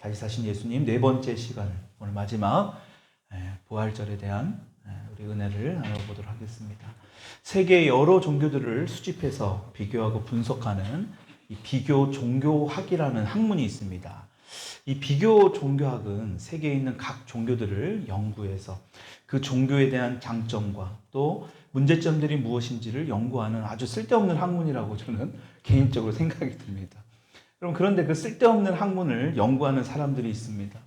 다시 사신 예수님 네 번째 시간을 오늘 마지막 부활절에 대한 우리 은혜를 나눠보도록 하겠습니다. 세계의 여러 종교들을 수집해서 비교하고 분석하는 이 비교 종교학이라는 학문이 있습니다. 이 비교 종교학은 세계에 있는 각 종교들을 연구해서 그 종교에 대한 장점과 또 문제점들이 무엇인지를 연구하는 아주 쓸데없는 학문이라고 저는 개인적으로 생각이 듭니다. 그런데 그 쓸데없는 학문을 연구하는 사람들이 있습니다.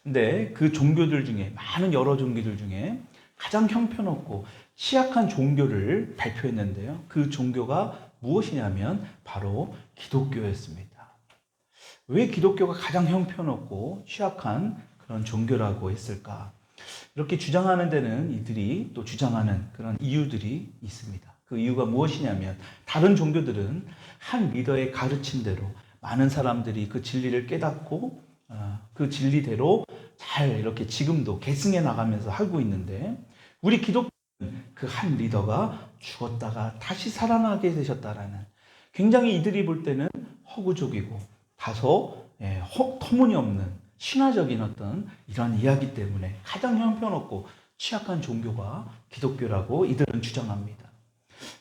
근데 그 종교들 중에, 많은 여러 종교들 중에 가장 형편없고 취약한 종교를 발표했는데요. 그 종교가 무엇이냐면 바로 기독교였습니다. 왜 기독교가 가장 형편없고 취약한 그런 종교라고 했을까? 이렇게 주장하는 데는 이들이 또 주장하는 그런 이유들이 있습니다. 그 이유가 무엇이냐면 다른 종교들은 한 리더의 가르침대로 많은 사람들이 그 진리를 깨닫고 그 진리대로 잘 이렇게 지금도 계승해 나가면서 하고 있는데 우리 기독교는 그 한 리더가 죽었다가 다시 살아나게 되셨다라는 굉장히 이들이 볼 때는 허구적이고 다소 터무니없는 신화적인 어떤 이런 이야기 때문에 가장 형편없고 취약한 종교가 기독교라고 이들은 주장합니다.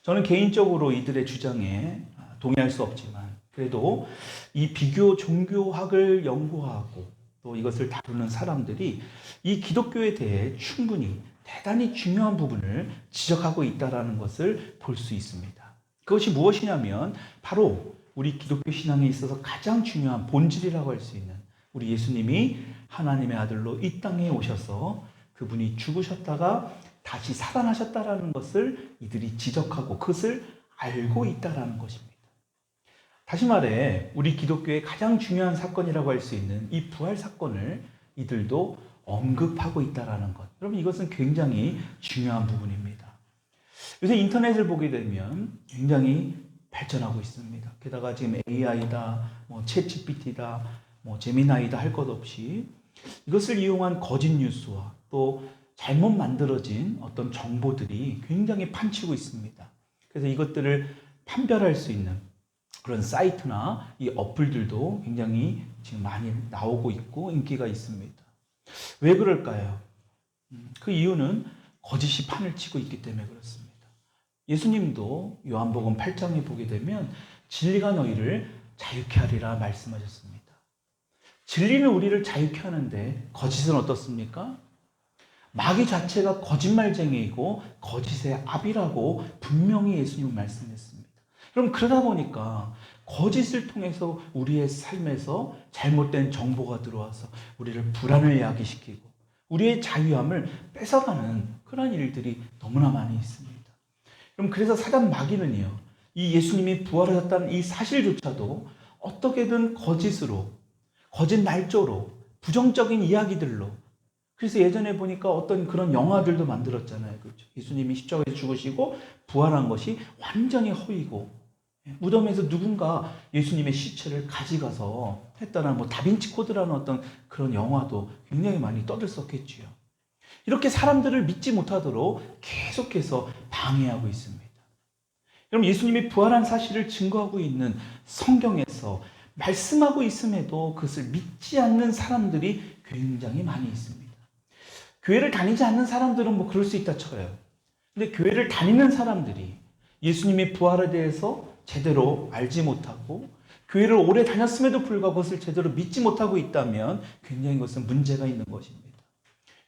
저는 개인적으로 이들의 주장에 동의할 수 없지만 그래도 이 비교 종교학을 연구하고 또 이것을 다루는 사람들이 이 기독교에 대해 충분히 대단히 중요한 부분을 지적하고 있다는 것을 볼 수 있습니다. 그것이 무엇이냐면 바로 우리 기독교 신앙에 있어서 가장 중요한 본질이라고 할 수 있는 우리 예수님이 하나님의 아들로 이 땅에 오셔서 그분이 죽으셨다가 다시 살아나셨다는 것을 이들이 지적하고 그것을 알고 있다는 것입니다. 다시 말해 우리 기독교의 가장 중요한 사건이라고 할 수 있는 이 부활 사건을 이들도 언급하고 있다는 것. 여러분 이것은 굉장히 중요한 부분입니다. 요새 인터넷을 보게 되면 굉장히 발전하고 있습니다. 게다가 지금 AI다, 챗GPT다, 제미나이다 할 것 없이 이것을 이용한 거짓 뉴스와 또 잘못 만들어진 어떤 정보들이 굉장히 판치고 있습니다. 그래서 이것들을 판별할 수 있는 그런 사이트나 이 어플들도 굉장히 지금 많이 나오고 있고 인기가 있습니다. 왜 그럴까요? 그 이유는 거짓이 판을 치고 있기 때문에 그렇습니다. 예수님도 요한복음 8장에 보게 되면 진리가 너희를 자유케 하리라 말씀하셨습니다. 진리는 우리를 자유케 하는데 거짓은 어떻습니까? 마귀 자체가 거짓말쟁이이고 거짓의 압이라고 분명히 예수님은 말씀했습니다. 그럼 그러다 보니까 거짓을 통해서 우리의 삶에서 잘못된 정보가 들어와서 우리를 불안을 야기시키고 우리의 자유함을 뺏어가는 그런 일들이 너무나 많이 있습니다. 그럼 그래서 사단 마귀는요, 이 예수님이 부활하셨다는 이 사실조차도 어떻게든 거짓으로, 거짓 날조로, 부정적인 이야기들로 그래서 예전에 보니까 어떤 그런 영화들도 만들었잖아요. 그렇죠? 예수님이 십자가에 죽으시고 부활한 것이 완전히 허위고 무덤에서 누군가 예수님의 시체를 가져가서 했다는 다빈치 코드라는 어떤 그런 영화도 굉장히 많이 떠들썩했지요. 이렇게 사람들을 믿지 못하도록 계속해서 방해하고 있습니다. 여러분 예수님이 부활한 사실을 증거하고 있는 성경에서 말씀하고 있음에도 그것을 믿지 않는 사람들이 굉장히 많이 있습니다. 교회를 다니지 않는 사람들은 그럴 수 있다 쳐요. 근데 교회를 다니는 사람들이 예수님의 부활에 대해서 제대로 알지 못하고 교회를 오래 다녔음에도 불구하고 그것을 제대로 믿지 못하고 있다면 굉장히 그것은 문제가 있는 것입니다.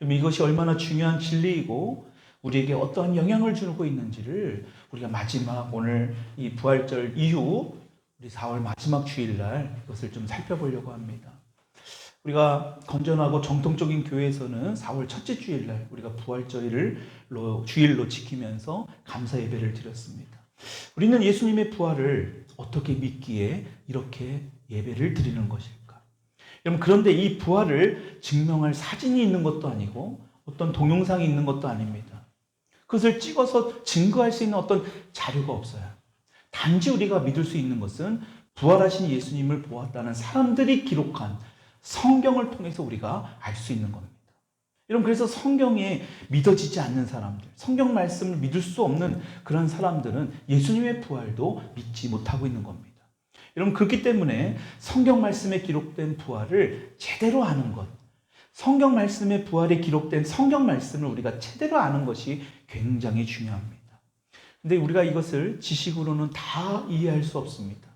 이것이 얼마나 중요한 진리이고 우리에게 어떠한 영향을 주고 있는지를 우리가 마지막 오늘 이 부활절 이후 우리 4월 마지막 주일날 이것을 좀 살펴보려고 합니다. 우리가 건전하고 정통적인 교회에서는 4월 첫째 주일날 우리가 부활절일로 주일로 지키면서 감사 예배를 드렸습니다. 우리는 예수님의 부활을 어떻게 믿기에 이렇게 예배를 드리는 것일까? 여러분 그런데 이 부활을 증명할 사진이 있는 것도 아니고 어떤 동영상이 있는 것도 아닙니다. 그것을 찍어서 증거할 수 있는 어떤 자료가 없어요. 단지 우리가 믿을 수 있는 것은 부활하신 예수님을 보았다는 사람들이 기록한 성경을 통해서 우리가 알 수 있는 겁니다. 여러분 그래서 성경에 믿어지지 않는 사람들, 성경 말씀을 믿을 수 없는 그런 사람들은 예수님의 부활도 믿지 못하고 있는 겁니다. 여러분, 그렇기 때문에 성경 말씀에 기록된 부활을 제대로 아는 것, 성경 말씀의 부활에 기록된 성경 말씀을 우리가 제대로 아는 것이 굉장히 중요합니다. 근데 우리가 이것을 지식으로는 다 이해할 수 없습니다.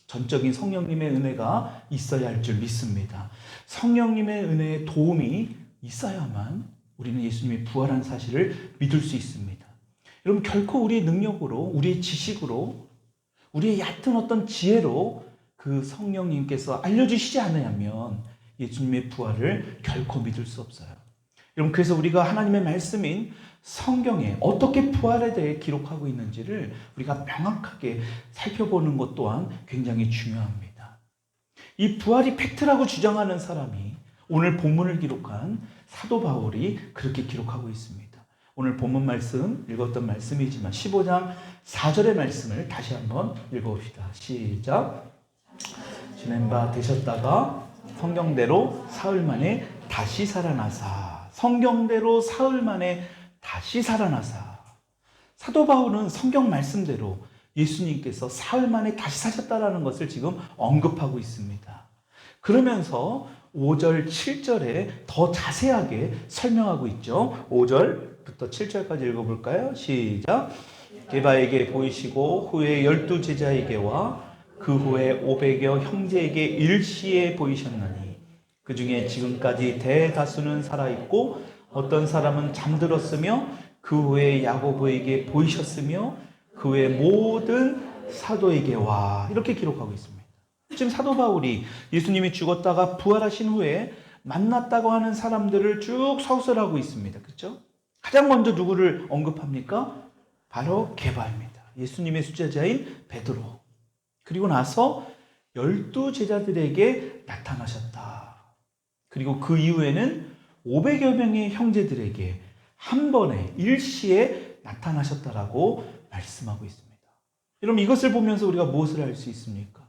전적인 성령님의 은혜가 있어야 할 줄 믿습니다. 성령님의 은혜의 도움이 있어야만 우리는 예수님이 부활한 사실을 믿을 수 있습니다. 여러분, 결코 우리의 능력으로, 우리의 지식으로, 우리의 얕은 어떤 지혜로 그 성령님께서 알려주시지 않으면 예수님의 부활을 결코 믿을 수 없어요. 여러분, 그래서 우리가 하나님의 말씀인 성경에 어떻게 부활에 대해 기록하고 있는지를 우리가 명확하게 살펴보는 것 또한 굉장히 중요합니다. 이 부활이 팩트라고 주장하는 사람이 오늘 본문을 기록한 사도 바울이 그렇게 기록하고 있습니다. 오늘 본문 말씀 읽었던 말씀이지만 15장 4절의 말씀을 다시 한번 읽어봅시다. 시작. 지낸 바 되셨다가 성경대로 사흘 만에 다시 살아나사. 성경대로 사흘 만에 다시 살아나사. 사도 바울은 성경 말씀대로 예수님께서 사흘 만에 다시 사셨다라는 것을 지금 언급하고 있습니다. 그러면서 5절, 7절에 더 자세하게 설명하고 있죠. 5절부터 7절까지 읽어볼까요? 시작. 게바에게 보이시고 후에 12제자에게와 그 후에 500여 형제에게 일시에 보이셨나니 그 중에 지금까지 대다수는 살아있고 어떤 사람은 잠들었으며 그 후에 야고보에게 보이셨으며 그 후에 모든 사도에게 와. 이렇게 기록하고 있습니다. 지금 사도 바울이 예수님이 죽었다가 부활하신 후에 만났다고 하는 사람들을 쭉 서술하고 있습니다. 그렇죠? 가장 먼저 누구를 언급합니까? 바로 게바입니다. 예수님의 수제자인 베드로. 그리고 나서 12제자들에게 나타나셨다. 그리고 그 이후에는 500여 명의 형제들에게 한 번에 일시에 나타나셨다라고 말씀하고 있습니다. 여러분, 이것을 보면서 우리가 무엇을 알 수 있습니까?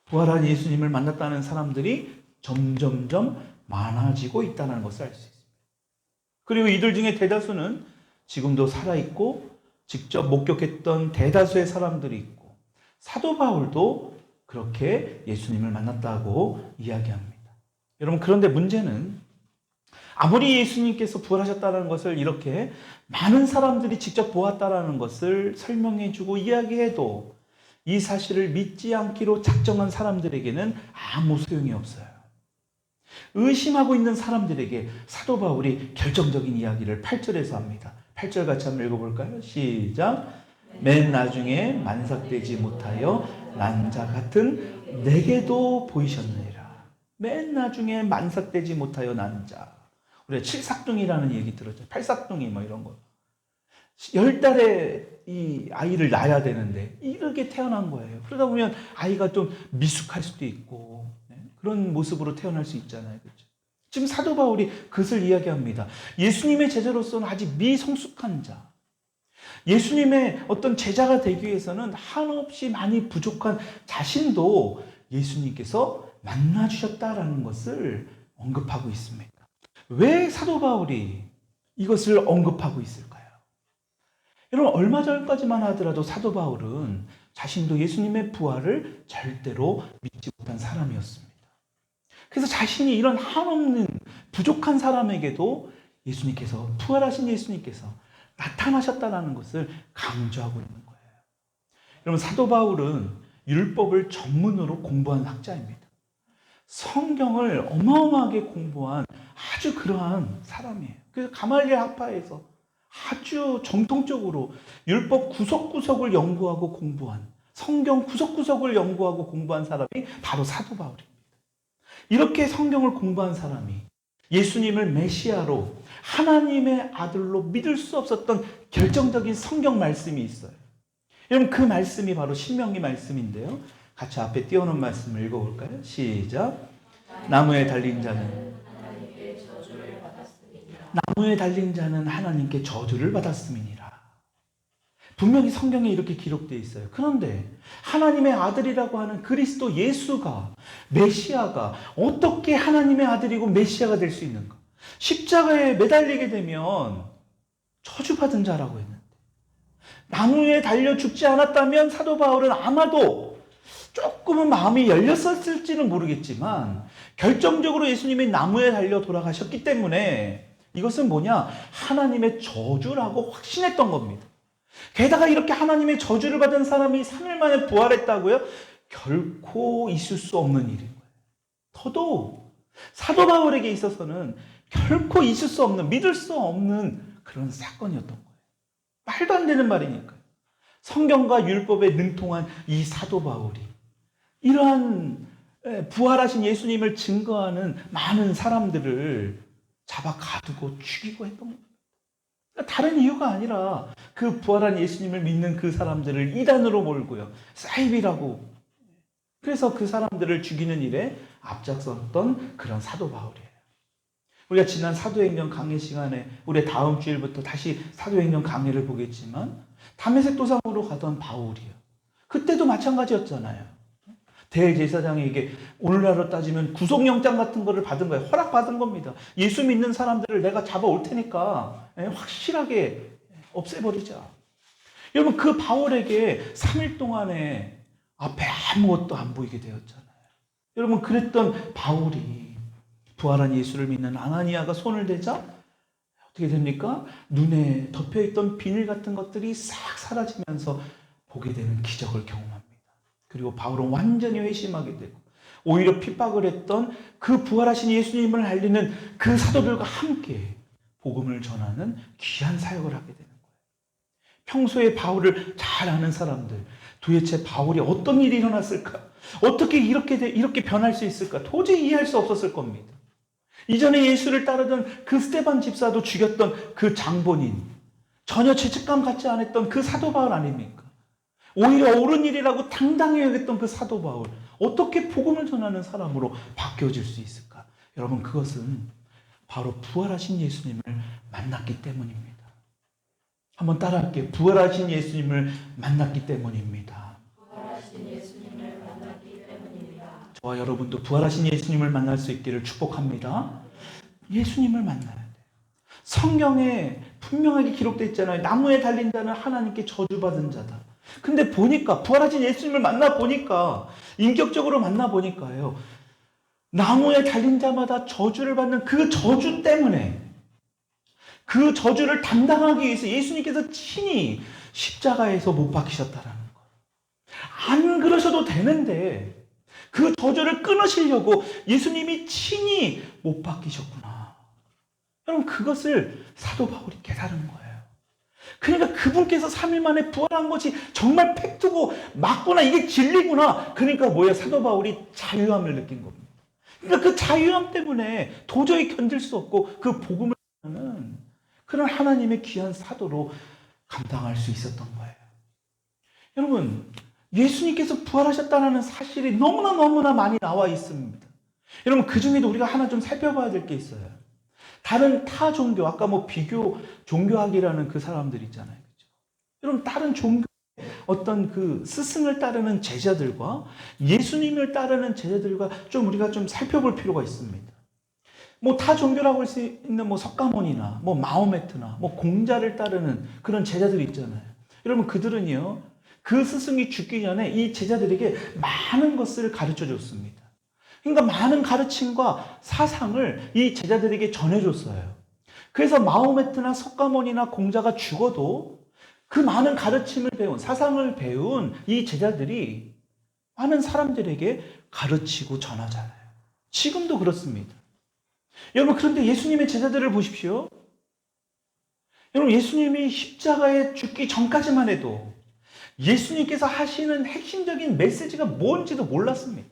부활한 예수님을 만났다는 사람들이 점점점 많아지고 있다는 것을 알 수 있습니다. 그리고 이들 중에 대다수는 지금도 살아있고 직접 목격했던 대다수의 사람들이 있고 사도 바울도 그렇게 예수님을 만났다고 이야기합니다. 여러분, 그런데 문제는 아무리 예수님께서 부활하셨다는 것을 이렇게 많은 사람들이 직접 보았다는 것을 설명해주고 이야기해도 이 사실을 믿지 않기로 작정한 사람들에게는 아무 소용이 없어요. 의심하고 있는 사람들에게 사도 바울이 결정적인 이야기를 8절에서 합니다. 8절 같이 한번 읽어볼까요? 시작. 맨 나중에 만삭되지 못하여 난 자 같은 내게도 보이셨느니라. 맨 나중에 만삭되지 못하여 난 자. 우리가 칠삭둥이라는 얘기 들었죠. 팔삭둥이 뭐 이런 거. 10달에 이 아이를 낳아야 되는데 이렇게 태어난 거예요. 그러다 보면 아이가 좀 미숙할 수도 있고 그런 모습으로 태어날 수 있잖아요. 그렇죠? 지금 사도 바울이 그것을 이야기합니다. 예수님의 제자로서는 아직 미성숙한 자. 예수님의 어떤 제자가 되기 위해서는 한없이 많이 부족한 자신도 예수님께서 만나주셨다라는 것을 언급하고 있습니다. 왜 사도 바울이 이것을 언급하고 있을까요? 여러분, 얼마 전까지만 하더라도 사도 바울은 자신도 예수님의 부활을 절대로 믿지 못한 사람이었습니다. 그래서 자신이 이런 한없는 부족한 사람에게도 예수님께서, 부활하신 예수님께서 나타나셨다는 것을 강조하고 있는 거예요. 여러분, 사도 바울은 율법을 전문으로 공부한 학자입니다. 성경을 어마어마하게 공부한 아주 그러한 사람이에요. 그래서 가말리엘 학파에서 아주 정통적으로 율법 구석구석을 연구하고 공부한, 성경 구석구석을 연구하고 공부한 사람이 바로 사도 바울입니다. 이렇게 성경을 공부한 사람이 예수님을 메시아로, 하나님의 아들로 믿을 수 없었던 결정적인 성경 말씀이 있어요. 여러분, 그 말씀이 바로 신명기 말씀인데요. 같이 앞에 띄워놓은 말씀을 읽어볼까요? 시작. 나무에 달린 자는 하나님께 저주를 받았음이니라. 분명히 성경에 이렇게 기록되어 있어요. 그런데 하나님의 아들이라고 하는 그리스도 예수가, 메시아가 어떻게 하나님의 아들이고 메시아가 될 수 있는가? 십자가에 매달리게 되면 저주받은 자라고 했는데, 나무에 달려 죽지 않았다면 사도 바울은 아마도 조금은 마음이 열렸었을지는 모르겠지만 결정적으로 예수님이 나무에 달려 돌아가셨기 때문에 이것은 뭐냐? 하나님의 저주라고 확신했던 겁니다. 게다가 이렇게 하나님의 저주를 받은 사람이 3일 만에 부활했다고요? 결코 있을 수 없는 일인 거예요. 더더욱 사도 바울에게 있어서는 결코 있을 수 없는, 믿을 수 없는 그런 사건이었던 거예요. 말도 안 되는 말이니까요. 성경과 율법에 능통한 이 사도 바울이 이러한 부활하신 예수님을 증거하는 많은 사람들을 잡아 가두고 죽이고 했던 겁니다. 다른 이유가 아니라 그 부활한 예수님을 믿는 그 사람들을 이단으로 몰고요. 사이비라고. 그래서 그 사람들을 죽이는 일에 앞장섰던 그런 사도 바울이에요. 우리가 지난 사도행전 강의 시간에 우리 다음 주일부터 다시 사도행전 강의를 보겠지만 다메섹 도상으로 가던 바울이요. 그때도 마찬가지였잖아요. 대제사장에게 오늘날로 따지면 구속영장 같은 거를 받은 거예요. 허락받은 겁니다. 예수 믿는 사람들을 내가 잡아올 테니까 확실하게 없애버리자. 여러분 그 바울에게 3일 동안에 앞에 아무것도 안 보이게 되었잖아요. 여러분 그랬던 바울이 부활한 예수를 믿는 아나니아가 손을 대자 어떻게 됩니까? 눈에 덮여있던 비늘 같은 것들이 싹 사라지면서 보게 되는 기적을 경험합니다. 그리고 바울은 완전히 회심하게 되고 오히려 핍박을 했던 그 부활하신 예수님을 알리는 그 사도들과 함께 복음을 전하는 귀한 사역을 하게 되는 거예요. 평소에 바울을 잘 아는 사람들, 도대체 바울이 어떤 일이 일어났을까? 어떻게 이렇게 변할 수 있을까? 도저히 이해할 수 없었을 겁니다. 이전에 예수를 따르던 그 스데반 집사도 죽였던 그 장본인, 전혀 죄책감 갖지 않았던 그 사도 바울 아닙니까? 오히려 옳은 일이라고 당당히 여겼던 그 사도 바울, 어떻게 복음을 전하는 사람으로 바뀌어질 수 있을까? 여러분 그것은 바로 부활하신 예수님을 만났기 때문입니다. 한번 따라할게요. 부활하신 예수님을 만났기 때문입니다. 부활하신 예수님을 만났기 때문입니다. 저와 여러분도 부활하신 예수님을 만날 수 있기를 축복합니다. 예수님을 만나야 돼요. 성경에 분명하게 기록되어 있잖아요. 나무에 달린 자는 하나님께 저주받은 자다. 근데 보니까 부활하신 예수님을 만나보니까 인격적으로 만나보니까요. 나무에 달린 자마다 저주를 받는 그 저주 때문에 그 저주를 담당하기 위해서 예수님께서 친히 십자가에서 못 박히셨다라는 것. 안 그러셔도 되는데 그 저주를 끊으시려고 예수님이 친히 못 박히셨구나. 여러분 그것을 사도 바울이 깨달은 거예요. 그러니까 그분께서 3일 만에 부활한 것이 정말 팩트고 맞구나, 이게 진리구나. 그러니까 뭐예요? 사도 바울이 자유함을 느낀 겁니다. 그러니까 그 자유함 때문에 도저히 견딜 수 없고 그 복음을 하는 그런 하나님의 귀한 사도로 감당할 수 있었던 거예요. 여러분 예수님께서 부활하셨다는 사실이 너무나 많이 나와 있습니다. 여러분 그 중에도 우리가 하나 좀 살펴봐야 될 게 있어요. 다른 타 종교, 아까 비교 종교학이라는 그 사람들 있잖아요. 그렇죠? 여러분 다른 종교 어떤 그 스승을 따르는 제자들과 예수님을 따르는 제자들과 좀 우리가 좀 살펴볼 필요가 있습니다. 타 종교라고 할 수 있는 석가모니나 마호메트나 공자를 따르는 그런 제자들 있잖아요. 여러분 그들은요 그 스승이 죽기 전에 이 제자들에게 많은 것을 가르쳐 줬습니다. 그러니까 많은 가르침과 사상을 이 제자들에게 전해줬어요. 그래서 마호메트나 석가모니나 공자가 죽어도 그 많은 가르침을 배운, 사상을 배운 이 제자들이 많은 사람들에게 가르치고 전하잖아요. 지금도 그렇습니다. 여러분 그런데 예수님의 제자들을 보십시오. 여러분 예수님이 십자가에 죽기 전까지만 해도 예수님께서 하시는 핵심적인 메시지가 뭔지도 몰랐습니다.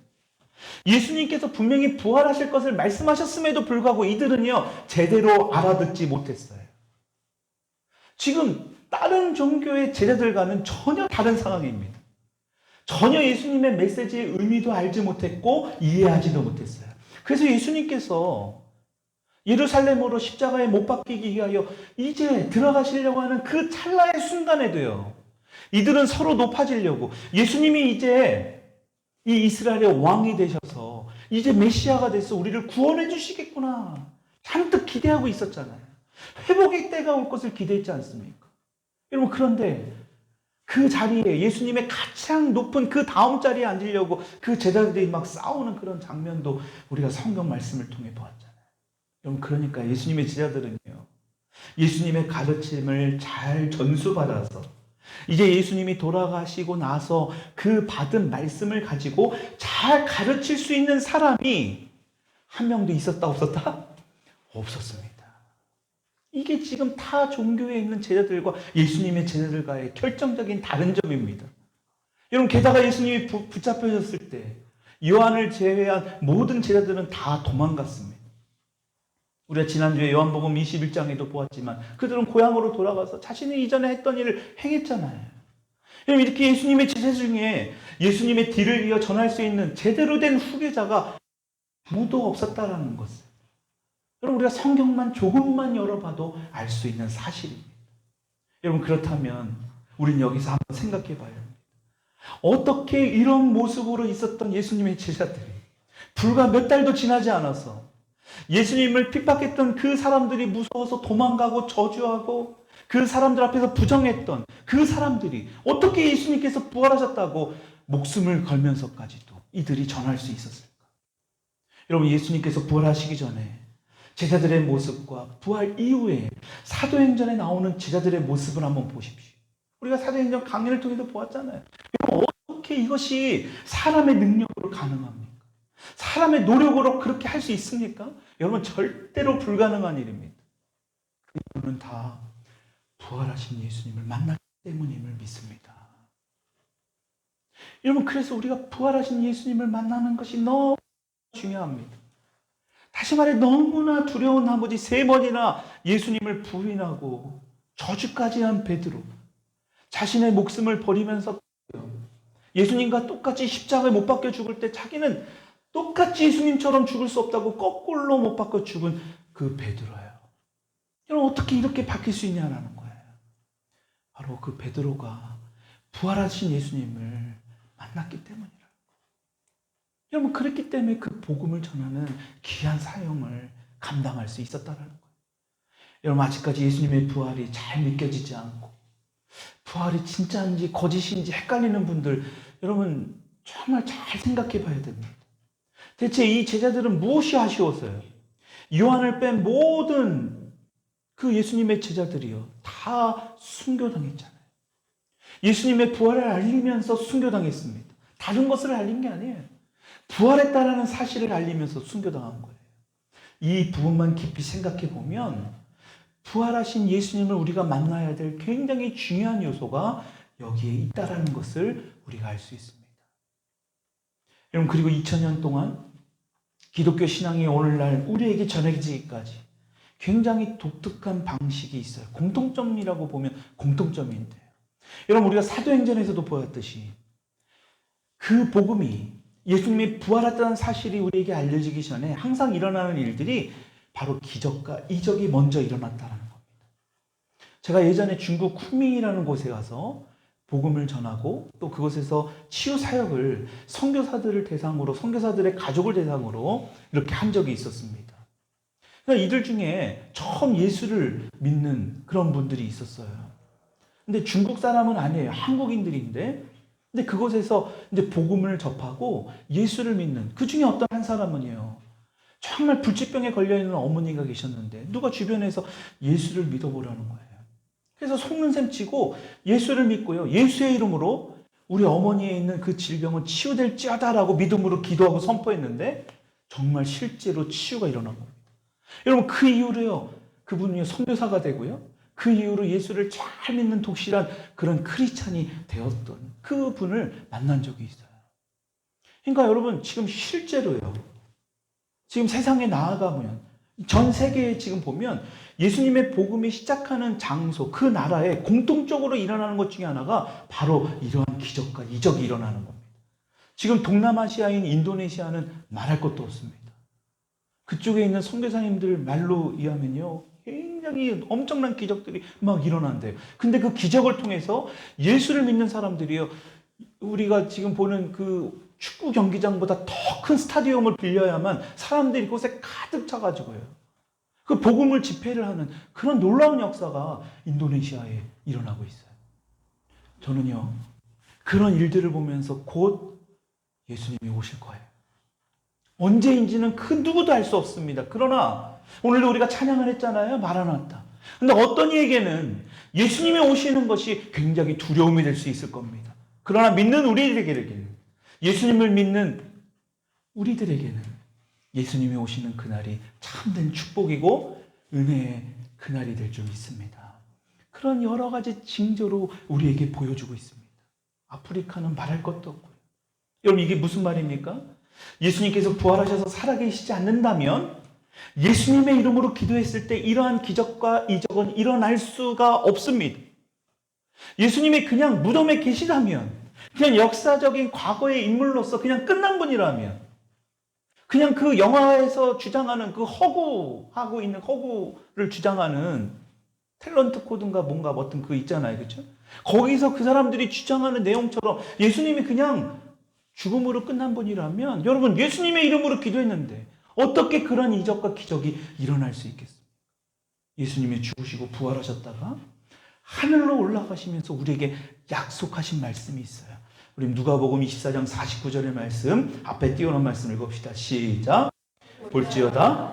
예수님께서 분명히 부활하실 것을 말씀하셨음에도 불구하고 이들은요 제대로 알아듣지 못했어요. 지금 다른 종교의 제자들과는 전혀 다른 상황입니다. 전혀 예수님의 메시지의 의미도 알지 못했고 이해하지도 못했어요. 그래서 예수님께서 예루살렘으로 십자가에 못 박히기 위하여 이제 들어가시려고 하는 그 찰나의 순간에도요 이들은 서로 높아지려고 예수님이 이제 이 이스라엘의 왕이 되셔서 이제 메시아가 돼서 우리를 구원해 주시겠구나 잔뜩 기대하고 있었잖아요. 회복의 때가 올 것을 기대했지 않습니까? 여러분 그런데 그 자리에 예수님의 가장 높은 그 다음 자리에 앉으려고 그 제자들이 막 싸우는 그런 장면도 우리가 성경 말씀을 통해 보았잖아요. 여러분, 그러니까 예수님의 제자들은요, 예수님의 가르침을 잘 전수받아서 이제 예수님이 돌아가시고 나서 그 받은 말씀을 가지고 잘 가르칠 수 있는 사람이 한 명도 있었다 없었다? 없었습니다. 이게 지금 타 종교에 있는 제자들과 예수님의 제자들과의 결정적인 다른 점입니다. 여러분, 게다가 예수님이 붙잡혀졌을 때 요한을 제외한 모든 제자들은 다 도망갔습니다. 우리가 지난주에 요한복음 21장에도 보았지만 그들은 고향으로 돌아가서 자신이 이전에 했던 일을 행했잖아요. 여러분, 이렇게 예수님의 제자 중에 예수님의 뒤를 이어 전할 수 있는 제대로 된 후계자가 아무도 없었다라는 것을 여러분, 우리가 성경만 조금만 열어봐도 알 수 있는 사실입니다. 여러분, 그렇다면 우리는 여기서 한번 생각해 봐야 합니다. 어떻게 이런 모습으로 있었던 예수님의 제자들이 불과 몇 달도 지나지 않아서 예수님을 핍박했던 그 사람들이 무서워서 도망가고 저주하고 그 사람들 앞에서 부정했던 그 사람들이 어떻게 예수님께서 부활하셨다고 목숨을 걸면서까지도 이들이 전할 수 있었을까? 여러분, 예수님께서 부활하시기 전에 제자들의 모습과 부활 이후에 사도행전에 나오는 제자들의 모습을 한번 보십시오. 우리가 사도행전 강연을 통해서 보았잖아요. 여러분, 어떻게 이것이 사람의 능력으로 가능합니까? 사람의 노력으로 그렇게 할 수 있습니까? 여러분, 절대로 불가능한 일입니다. 그 이유는 다 부활하신 예수님을 만났기 때문임을 믿습니다. 여러분, 그래서 우리가 부활하신 예수님을 만나는 것이 너무 중요합니다. 다시 말해, 너무나 두려운 나머지 3번이나 예수님을 부인하고 저주까지 한 베드로, 자신의 목숨을 버리면서 예수님과 똑같이 십자가에 못 박혀 죽을 때 자기는 똑같이 예수님처럼 죽을 수 없다고 거꾸로 못 박혀 죽은 그 베드로예요. 여러분, 어떻게 이렇게 바뀔 수 있냐라는 거예요. 바로 그 베드로가 부활하신 예수님을 만났기 때문이라. 여러분, 그랬기 때문에 그 복음을 전하는 귀한 사역을 감당할 수 있었다는 거예요. 여러분, 아직까지 예수님의 부활이 잘 믿겨지지 않고 부활이 진짜인지 거짓인지 헷갈리는 분들, 여러분 정말 잘 생각해 봐야 됩니다. 대체 이 제자들은 무엇이 아쉬웠어요? 요한을 뺀 모든 그 예수님의 제자들이요, 다 순교당했잖아요. 예수님의 부활을 알리면서 순교당했습니다. 다른 것을 알린 게 아니에요. 부활했다라는 사실을 알리면서 순교당한 거예요. 이 부분만 깊이 생각해 보면 부활하신 예수님을 우리가 만나야 될 굉장히 중요한 요소가 여기에 있다라는 것을 우리가 알 수 있습니다. 여러분, 그리고 2000년 동안 기독교 신앙이 오늘날 우리에게 전해지기까지 굉장히 독특한 방식이 있어요. 공통점이라고 보면 공통점인데요. 여러분, 우리가 사도행전에서도 보았듯이 그 복음이 예수님이 부활했다는 사실이 우리에게 알려지기 전에 항상 일어나는 일들이 바로 기적과 이적이 먼저 일어났다는 겁니다. 제가 예전에 중국 쿤밍이라는 곳에 가서 복음을 전하고 또 그곳에서 치유 사역을 선교사들을 대상으로, 선교사들의 가족을 대상으로 이렇게 한 적이 있었습니다. 그러니까 이들 중에 처음 예수를 믿는 그런 분들이 있었어요. 근데 중국 사람은 아니에요. 한국인들인데, 근데 그곳에서 이제 복음을 접하고 예수를 믿는 그 중에 어떤 한 사람은요, 정말 불치병에 걸려있는 어머니가 계셨는데 누가 주변에서 예수를 믿어보라는 거예요. 그래서 속는 셈 치고 예수를 믿고요, 예수의 이름으로 우리 어머니에 있는 그 질병은 치유될지어다라고 믿음으로 기도하고 선포했는데 정말 실제로 치유가 일어난 겁니다. 여러분, 그 이후로요, 그분이 선교사가 되고요, 그 이후로 예수를 잘 믿는 독실한 그런 크리스찬이 되었던 그 분을 만난 적이 있어요. 그러니까 여러분, 지금 실제로요, 지금 세상에 나아가면 전 세계에 지금 보면 예수님의 복음이 시작하는 장소, 그 나라에 공통적으로 일어나는 것 중에 하나가 바로 이러한 기적과 이적이 일어나는 겁니다. 지금 동남아시아인 인도네시아는 말할 것도 없습니다. 그쪽에 있는 선교사님들 말로 의하면요, 굉장히 엄청난 기적들이 막 일어난대요. 근데 그 기적을 통해서 예수를 믿는 사람들이요, 우리가 지금 보는 그 축구 경기장보다 더 큰 스타디움을 빌려야만 사람들이 그곳에 가득 차가지고요, 그 복음을 집회를 하는 그런 놀라운 역사가 인도네시아에 일어나고 있어요. 저는요, 그런 일들을 보면서 곧 예수님이 오실 거예요. 언제인지는 그 누구도 알 수 없습니다. 그러나 오늘도 우리가 찬양을 했잖아요. 마라나타. 근데 어떤 이에게는 예수님이 오시는 것이 굉장히 두려움이 될 수 있을 겁니다. 그러나 믿는 우리에게는, 예수님을 믿는 우리들에게는 예수님이 오시는 그날이 참된 축복이고 은혜의 그날이 될 줄 믿습니다. 그런 여러 가지 징조로 우리에게 보여주고 있습니다. 아프리카는 말할 것도 없고요. 여러분, 이게 무슨 말입니까? 예수님께서 부활하셔서 살아계시지 않는다면 예수님의 이름으로 기도했을 때 이러한 기적과 이적은 일어날 수가 없습니다. 예수님이 그냥 무덤에 계시다면, 그냥 역사적인 과거의 인물로서 그냥 끝난 분이라면, 그냥 그 영화에서 주장하는 그 허구하고 있는 허구를 주장하는 탤런트 코드인가 뭔가 어떤 그 있잖아요. 그렇죠? 거기서 그 사람들이 주장하는 내용처럼 예수님이 그냥 죽음으로 끝난 분이라면, 여러분, 예수님의 이름으로 기도했는데 어떻게 그런 이적과 기적이 일어날 수 있겠습니까? 예수님이 죽으시고 부활하셨다가 하늘로 올라가시면서 우리에게 약속하신 말씀이 있어요. 우리 누가복음 24장 49절의 말씀, 앞에 띄워놓은 말씀 읽읍시다. 시작. 볼지어다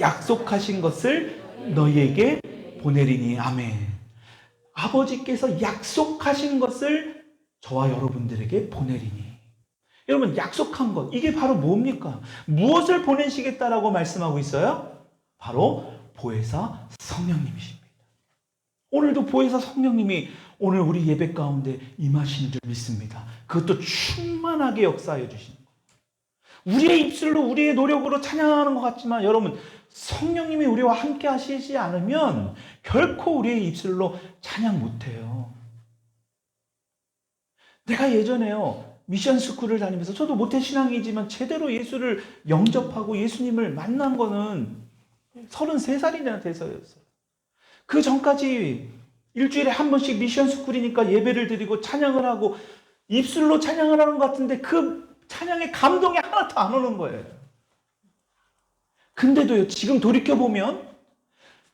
약속하신 것을 너희에게 보내리니. 아멘. 아버지께서 약속하신 것을 저와 여러분들에게 보내리니. 여러분, 약속한 것, 이게 바로 뭡니까? 무엇을 보내시겠다라고 말씀하고 있어요? 바로 보혜사 성령님이십니다. 오늘도 보혜사 성령님이 오늘 우리 예배 가운데 임하시는 줄 믿습니다. 그것도 충만하게 역사해 주시는 거예요. 우리의 입술로, 우리의 노력으로 찬양하는 것 같지만, 여러분, 성령님이 우리와 함께 하시지 않으면 결코 우리의 입술로 찬양 못해요. 내가 예전에요, 미션 스쿨을 다니면서, 저도 모태신앙이지만 제대로 예수를 영접하고 예수님을 만난 거는 33살이나 돼서였어요. 그 전까지 일주일에 한 번씩 미션 스쿨이니까 예배를 드리고 찬양을 하고 입술로 찬양을 하는 것 같은데 그 찬양의 감동이 하나도 안 오는 거예요. 근데도요, 지금 돌이켜보면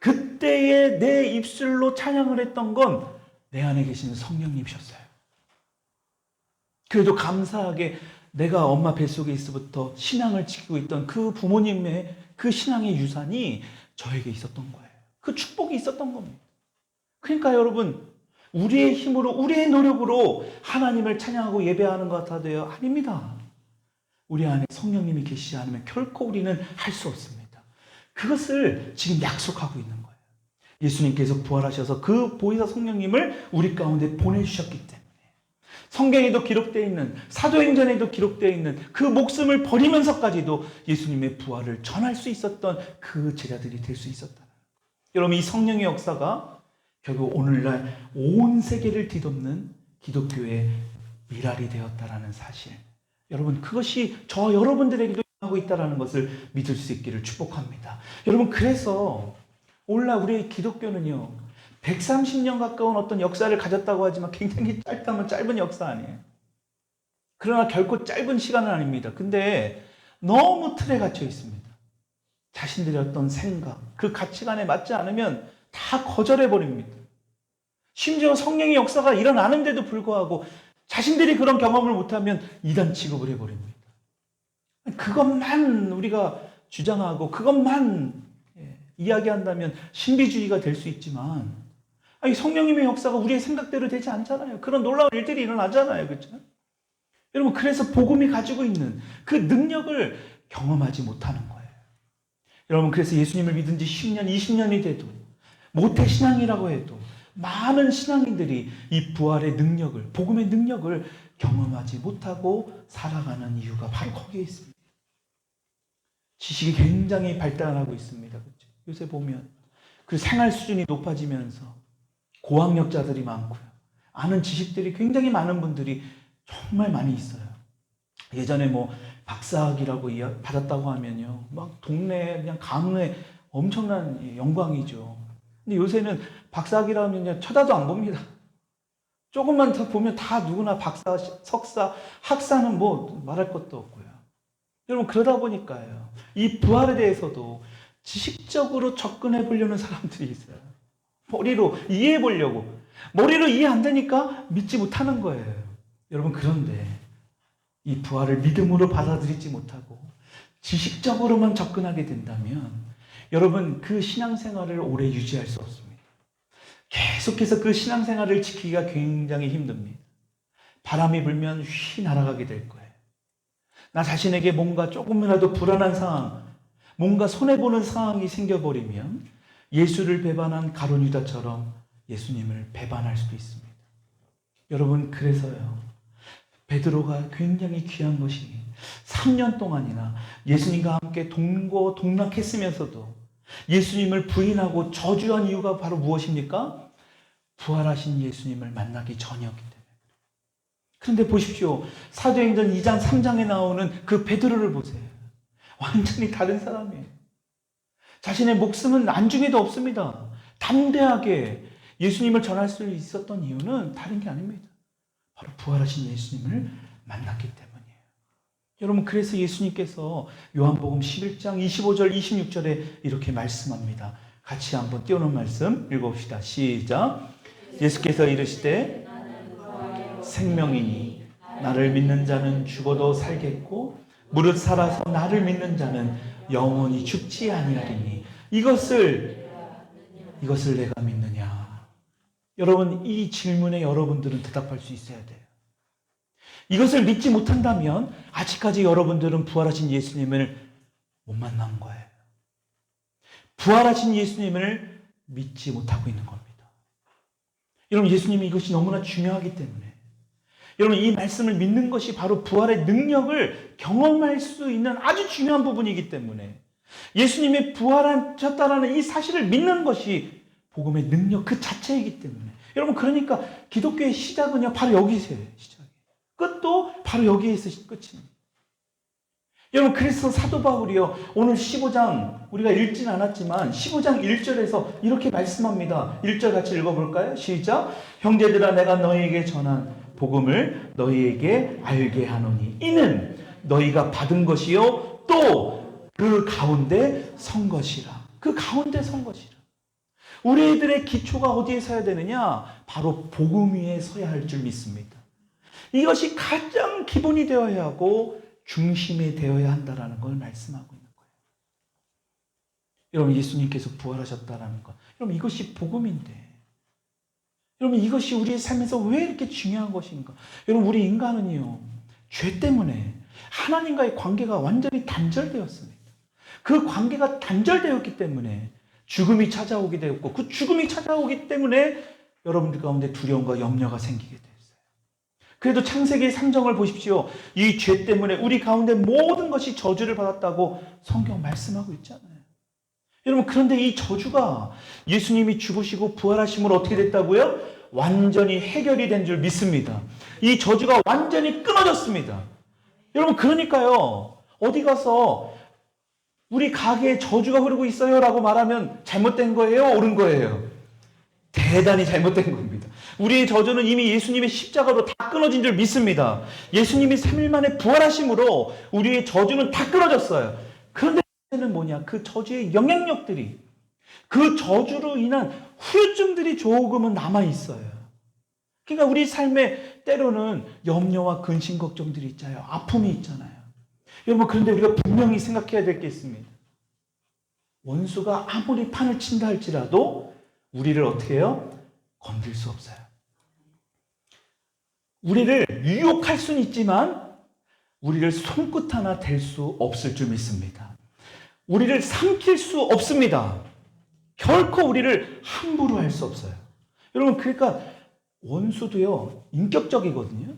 그때의 내 입술로 찬양을 했던 건 내 안에 계시는 성령님이셨어요. 그래도 감사하게 내가 엄마 뱃속에 있어부터 신앙을 지키고 있던 그 부모님의 그 신앙의 유산이 저에게 있었던 거예요. 그 축복이 있었던 겁니다. 그러니까 여러분, 우리의 힘으로, 우리의 노력으로 하나님을 찬양하고 예배하는 것 같아도요, 아닙니다. 우리 안에 성령님이 계시지 않으면 결코 우리는 할 수 없습니다. 그것을 지금 약속하고 있는 거예요. 예수님께서 부활하셔서 그 보혜사 성령님을 우리 가운데 보내주셨기 때문에, 성경에도 기록되어 있는, 사도행전에도 기록되어 있는 그 목숨을 버리면서까지도 예수님의 부활을 전할 수 있었던 그 제자들이 될 수 있었다. 여러분, 이 성령의 역사가 결국 오늘날 온 세계를 뒤덮는 기독교의 미랄이 되었다라는 사실, 여러분, 그것이 저 여러분들에게도 하고 있다는 것을 믿을 수 있기를 축복합니다. 여러분, 그래서 오늘날 우리의 기독교는요, 130년 가까운 어떤 역사를 가졌다고 하지만 굉장히 짧다면 짧은 역사 아니에요. 그러나 결코 짧은 시간은 아닙니다. 근데 너무 틀에 갇혀 있습니다. 자신들의 어떤 생각, 그 가치관에 맞지 않으면 다 거절해버립니다. 심지어 성령의 역사가 일어나는데도 불구하고 자신들이 그런 경험을 못하면 이단 취급을 해버립니다. 그것만 우리가 주장하고 그것만 이야기한다면 신비주의가 될 수 있지만, 아니, 성령님의 역사가 우리의 생각대로 되지 않잖아요. 그런 놀라운 일들이 일어나잖아요. 그렇죠? 여러분, 그래서 복음이 가지고 있는 그 능력을 경험하지 못하는 거예요. 여러분, 그래서 예수님을 믿은 지 10년, 20년이 돼도, 모태신앙이라고 해도 많은 신앙인들이 이 부활의 능력을, 복음의 능력을 경험하지 못하고 살아가는 이유가 바로 거기에 있습니다. 지식이 굉장히 발달하고 있습니다. 그렇죠? 요새 보면 그 생활 수준이 높아지면서 고학력자들이 많고요. 아는 지식들이 굉장히 많은 분들이 정말 많이 있어요. 예전에 뭐 박사학위라고 받았다고 하면요, 막 동네 그냥 가문의 엄청난 영광이죠. 근데 요새는 박사학위라면 쳐다도 안 봅니다. 조금만 더 보면 다 누구나 박사, 석사, 학사는 뭐 말할 것도 없고요. 여러분, 그러다 보니까요, 이 부활에 대해서도 지식적으로 접근해 보려는 사람들이 있어요. 머리로 이해해 보려고. 머리로 이해 안 되니까 믿지 못하는 거예요. 여러분, 그런데 이 부활을 믿음으로 받아들이지 못하고 지식적으로만 접근하게 된다면 여러분, 그 신앙생활을 오래 유지할 수 없습니다. 계속해서 그 신앙생활을 지키기가 굉장히 힘듭니다. 바람이 불면 휘 날아가게 될 거예요. 나 자신에게 뭔가 조금이라도 불안한 상황, 뭔가 손해보는 상황이 생겨버리면 예수를 배반한 가룟 유다처럼 예수님을 배반할 수도 있습니다. 여러분, 그래서요, 베드로가 굉장히 귀한 것이 3년 동안이나 예수님과 함께 동고동락했으면서도 예수님을 부인하고 저주한 이유가 바로 무엇입니까? 부활하신 예수님을 만나기 전이었기 때문에. 그런데 보십시오. 사도행전 2장 3장에 나오는 그 베드로를 보세요. 완전히 다른 사람이에요. 자신의 목숨은 안중에도 없습니다. 담대하게 예수님을 전할 수 있었던 이유는 다른 게 아닙니다. 바로 부활하신 예수님을 만났기 때문이에요. 여러분, 그래서 예수님께서 요한복음 11장 25절 26절에 이렇게 말씀합니다. 같이 한번 띄워놓은 말씀 읽어봅시다. 시작. 예수께서 이르시되 생명이니 나를 믿는 자는 죽어도 살겠고 무릇 살아서 나를 믿는 자는 영원히 죽지 아니하리니 이것을 내가 믿느냐. 여러분, 이 질문에 여러분들은 대답할 수 있어야 돼요. 이것을 믿지 못한다면 아직까지 여러분들은 부활하신 예수님을 못 만난 거예요. 부활하신 예수님을 믿지 못하고 있는 겁니다. 여러분, 예수님이 이것이 너무나 중요하기 때문에 여러분, 이 말씀을 믿는 것이 바로 부활의 능력을 경험할 수 있는 아주 중요한 부분이기 때문에 예수님이 부활하셨다라는 이 사실을 믿는 것이 복음의 능력 그 자체이기 때문에 여러분, 그러니까 기독교의 시작은요 바로 여기서요. 시작이. 끝도 바로 여기에서 끝입니다. 여러분, 그래서 사도 바울이요 오늘 15장 우리가 읽진 않았지만 15장 1절에서 이렇게 말씀합니다. 1절 같이 읽어볼까요? 시작. 형제들아, 내가 너희에게 전한 복음을 너희에게 알게 하노니 이는 너희가 받은 것이요 또 그 가운데 선 것이라. 그 가운데 선 것이라. 우리들의 기초가 어디에 서야 되느냐? 바로 복음 위에 서야 할 줄 믿습니다. 이것이 가장 기본이 되어야 하고 중심이 되어야 한다라는 걸 말씀하고 있는 거예요. 여러분, 예수님께서 부활하셨다라는 것, 여러분, 이것이 복음인데 여러분, 이것이 우리의 삶에서 왜 이렇게 중요한 것인가? 여러분, 우리 인간은요 죄 때문에 하나님과의 관계가 완전히 단절되었습니다. 그 관계가 단절되었기 때문에 죽음이 찾아오게 되었고 그 죽음이 찾아오기 때문에 여러분들 가운데 두려움과 염려가 생기게 되었어요. 그래도 창세기 3장을 보십시오. 이 죄 때문에 우리 가운데 모든 것이 저주를 받았다고 성경 말씀하고 있잖아요. 여러분, 그런데 이 저주가 예수님이 죽으시고 부활하심으로 어떻게 됐다고요? 완전히 해결이 된 줄 믿습니다. 이 저주가 완전히 끊어졌습니다. 여러분, 그러니까요 어디 가서 우리 가게에 저주가 흐르고 있어요 라고 말하면 잘못된 거예요? 옳은 거예요? 대단히 잘못된 겁니다. 우리의 저주는 이미 예수님의 십자가로 다 끊어진 줄 믿습니다. 예수님이 3일 만에 부활하심으로 우리의 저주는 다 끊어졌어요. 그런데 문제는 뭐냐? 그 저주의 영향력들이, 그 저주로 인한 후유증들이 조금은 남아있어요. 그러니까 우리 삶에 때로는 염려와 근심 걱정들이 있잖아요. 아픔이 있잖아요. 여러분, 그런데 우리가 분명히 생각해야 될 게 있습니다. 원수가 아무리 판을 친다 할지라도 우리를 어떻게 해요? 건들 수 없어요. 우리를 유혹할 수는 있지만 우리를 손끝 하나 댈 수 없을 줄 믿습니다. 우리를 삼킬 수 없습니다. 결코 우리를 함부로 할 수 없어요. 여러분, 그러니까 원수도요 인격적이거든요.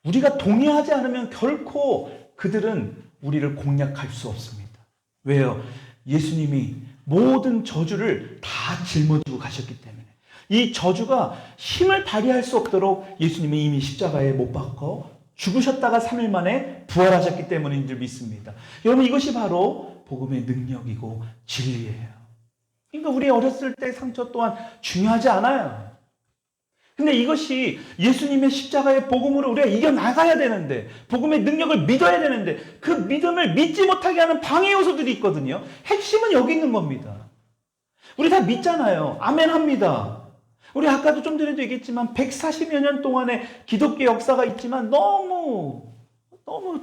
우리가 동의하지 않으면 결코 그들은 우리를 공략할 수 없습니다. 왜요? 예수님이 모든 저주를 다 짊어지고 가셨기 때문에 이 저주가 힘을 발휘할 수 없도록 예수님이 이미 십자가에 못 박혀 죽으셨다가 3일 만에 부활하셨기 때문인 줄 믿습니다. 여러분, 이것이 바로 복음의 능력이고 진리예요. 그러니까 우리 어렸을 때 상처 또한 중요하지 않아요. 근데 이것이 예수님의 십자가의 복음으로 우리가 이겨나가야 되는데, 복음의 능력을 믿어야 되는데, 그 믿음을 믿지 못하게 하는 방해 요소들이 있거든요. 핵심은 여기 있는 겁니다. 우리 다 믿잖아요. 아멘 합니다. 우리 아까도 좀 전에도 얘기했지만 140여 년 동안의 기독교 역사가 있지만 너무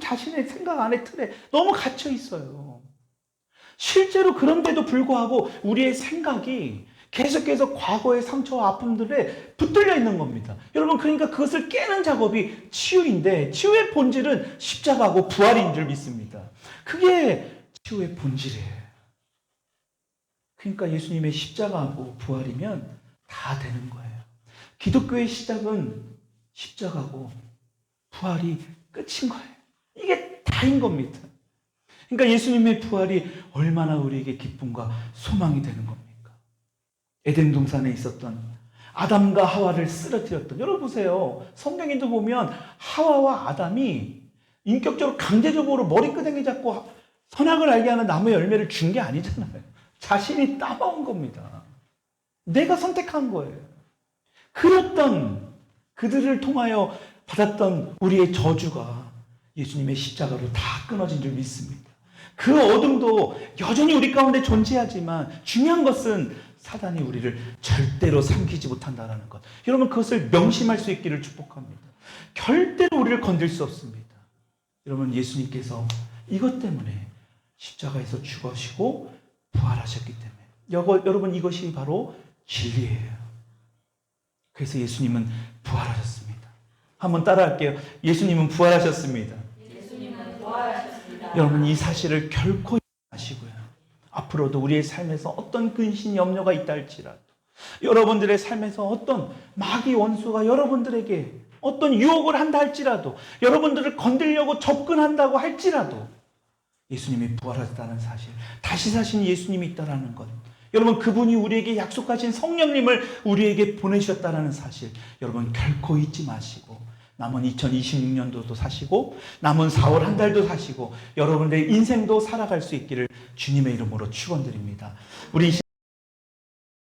자신의 생각 안에 틀에 너무 갇혀 있어요. 실제로 그런데도 불구하고 우리의 생각이 계속해서 과거의 상처와 아픔들에 붙들려 있는 겁니다. 여러분, 그러니까 그것을 깨는 작업이 치유인데, 치유의 본질은 십자가고 부활인 줄 믿습니다. 그게 치유의 본질이에요. 그러니까 예수님의 십자가하고 부활이면 다 되는 거예요. 기독교의 시작은 십자가고 부활이 끝인 거예요. 이게 다인 겁니다. 그러니까 예수님의 부활이 얼마나 우리에게 기쁨과 소망이 되는 겁니까? 에덴 동산에 있었던 아담과 하와를 쓰러뜨렸던, 여러분 보세요. 성경에도 보면 하와와 아담이 인격적으로 강제적으로 머리끄댕이 잡고 선악을 알게 하는 나무의 열매를 준 게 아니잖아요. 자신이 따먹은 겁니다. 내가 선택한 거예요. 그랬던 그들을 통하여 받았던 우리의 저주가 예수님의 십자가로 다 끊어진 줄 믿습니다. 그 어둠도 여전히 우리 가운데 존재하지만 중요한 것은 사단이 우리를 절대로 삼키지 못한다는 것. 여러분, 그것을 명심할 수 있기를 축복합니다. 절대로 우리를 건들 수 없습니다. 여러분, 예수님께서 이것 때문에 십자가에서 죽으시고 부활하셨기 때문에, 여러분, 이것이 바로 진리예요. 그래서 예수님은 부활하셨습니다. 한번 따라할게요. 예수님은 부활하셨습니다. 예수님은 부활하셨습니다. 여러분, 이 사실을 결코 잊지 마시고요. 앞으로도 우리의 삶에서 어떤 근심, 염려가 있다 할지라도, 여러분들의 삶에서 어떤 마귀 원수가 여러분들에게 어떤 유혹을 한다 할지라도, 여러분들을 건드리려고 접근한다고 할지라도 예수님이 부활하셨다는 사실, 다시 사신 예수님이 있다는 것, 여러분, 그분이 우리에게 약속하신 성령님을 우리에게 보내주셨다는 사실, 여러분 결코 잊지 마시고 남은 2026년도도 사시고 남은 4월 한 달도 사시고 여러분들의 인생도 살아갈 수 있기를 주님의 이름으로 축원드립니다. 우리